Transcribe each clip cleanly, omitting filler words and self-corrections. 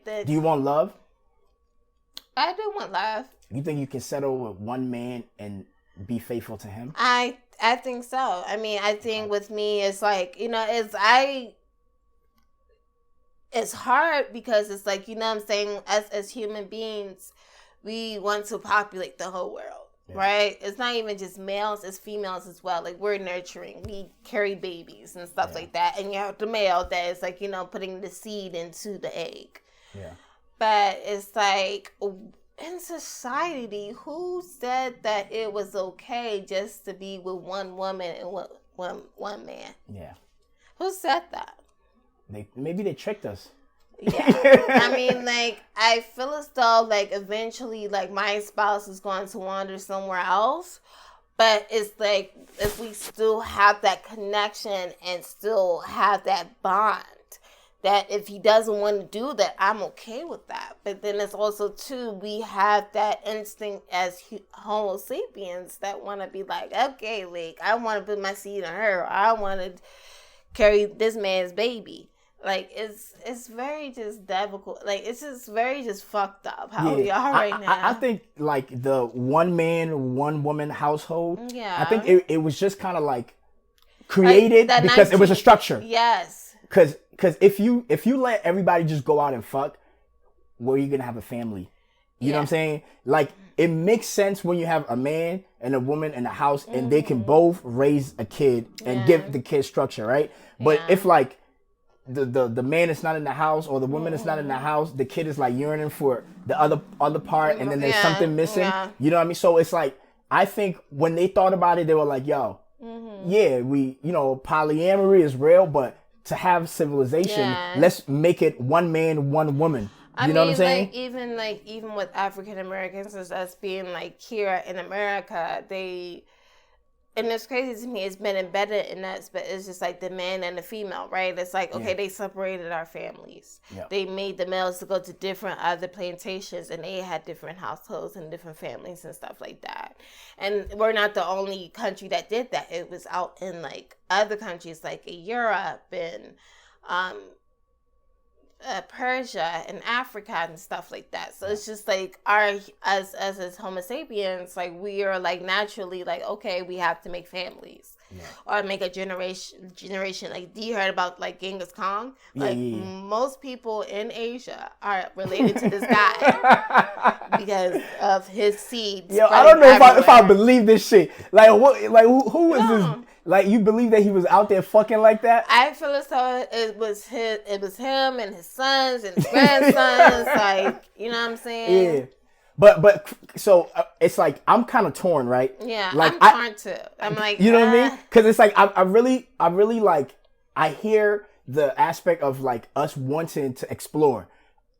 Do you want love? I do want love. You think you can settle with one man and be faithful to him? I think so. I mean, I think with me, it's like, it's hard because it's like, you know what I'm saying? As human beings, we want to populate the whole world, right? It's not even just males, it's females as well. Like, we're nurturing. We carry babies and stuff like that. And you have the male that is like, putting the seed into the egg. Yeah. But it's like, in society, who said that it was okay just to be with one woman and one man? Yeah. Who said that? Maybe they tricked us. Yeah. I mean, like, I feel as though, like, eventually, like, my spouse is going to wander somewhere else. But it's like, if we still have that connection and still have that bond, that if he doesn't want to do that, I'm okay with that. But then it's also, too, we have that instinct as Homo sapiens that want to be like, okay, like, I want to put my seed on her. Or I want to carry this man's baby. Like, it's very just difficult. Like, it's just very just fucked up how we are right now. I think, like, the one man, one woman household, I think it was just kind of, like, created like because it was a structure. Yes. Because if you let everybody just go out and fuck, where are you going to have a family? You know what I'm saying? Like, it makes sense when you have a man and a woman in a house and they can both raise a kid and give the kid structure, right? But if, like, the man is not in the house or the woman is not in the house, the kid is like yearning for the other part, and then there's something missing. You know what I mean? So it's like, I think when they thought about it, they were like, yo, we, polyamory is real, but to have civilization, let's make it one man, one woman. You know what I'm saying? Even with African Americans, as us being like here in America, and it's crazy to me, it's been embedded in us, but it's just like the man and the female, right? It's like, okay, they separated our families. Yeah. They made the males to go to different other plantations, and they had different households and different families and stuff like that. And we're not the only country that did that. It was out in like other countries like in Europe and Persia and Africa and stuff like that. So it's just like as Homo sapiens, like we are like naturally like, okay, we have to make families or make a generation. Like, you heard about like Genghis Khan? Like most people in Asia are related to this guy because of his seeds. Yo, I don't know if I believe this shit. Like what? Like who is this? Like, you believe that he was out there fucking like that? I feel as though it was him and his sons and his grandsons. Like, you know what I'm saying? Yeah. But so it's like, I'm kind of torn, right? Yeah, like, I'm torn too. I'm like, you know what I mean? Because it's like, I really like, I hear the aspect of like us wanting to explore.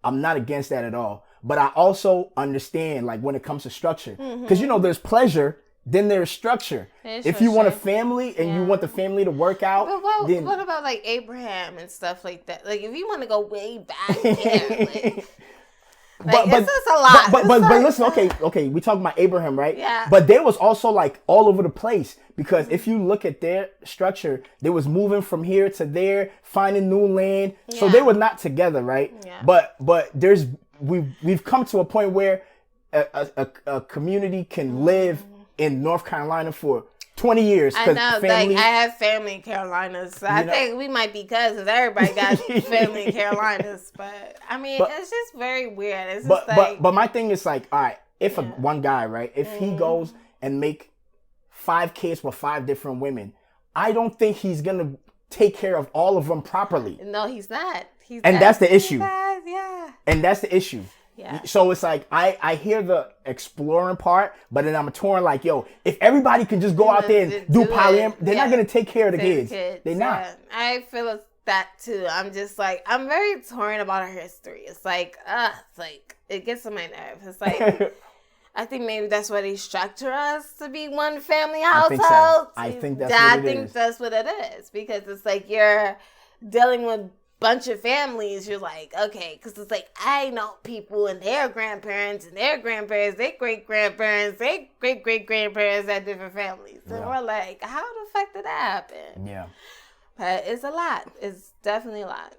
I'm not against that at all. But I also understand, like, when it comes to structure. Because, there's pleasure. Then there's structure. If you want a family and you want the family to work out, but what about like Abraham and stuff like that? Like, if you want to go way back there, it's just a lot. But listen, okay, we talking about Abraham, right? Yeah. But they was also like all over the place, because if you look at their structure, they was moving from here to there, finding new land. Yeah. So they were not together, right? Yeah. But we've come to a point where a community can live in North Carolina for 20 years. I know, like, I have family in Carolina, so I think we might be cousins. Everybody got family in Carolinas, but I mean, it's just very weird. It's just but my thing is like, all right, if one guy, right, if he goes and make 5 kids with 5 different women, I don't think he's gonna take care of all of them properly. No, he's not. That's the issue. Yeah. And that's the issue. Yeah. So it's like, I hear the exploring part, but then I'm torn like, yo, if everybody can just go out there and do polyamory, they're not going to take care of the kids. They're not. I feel that too. I'm just like, I'm very torn about our history. It's like, it gets on my nerves. It's like, I think maybe that's why they structure us to be one family household. I think that's what it is, because it's like you're dealing with bunch of families. You're like, okay, because it's like, I know people and their grandparents and their grandparents, their great-grandparents, their great-great-grandparents had different families. And we're like, how the fuck did that happen? Yeah. But it's a lot. It's definitely a lot.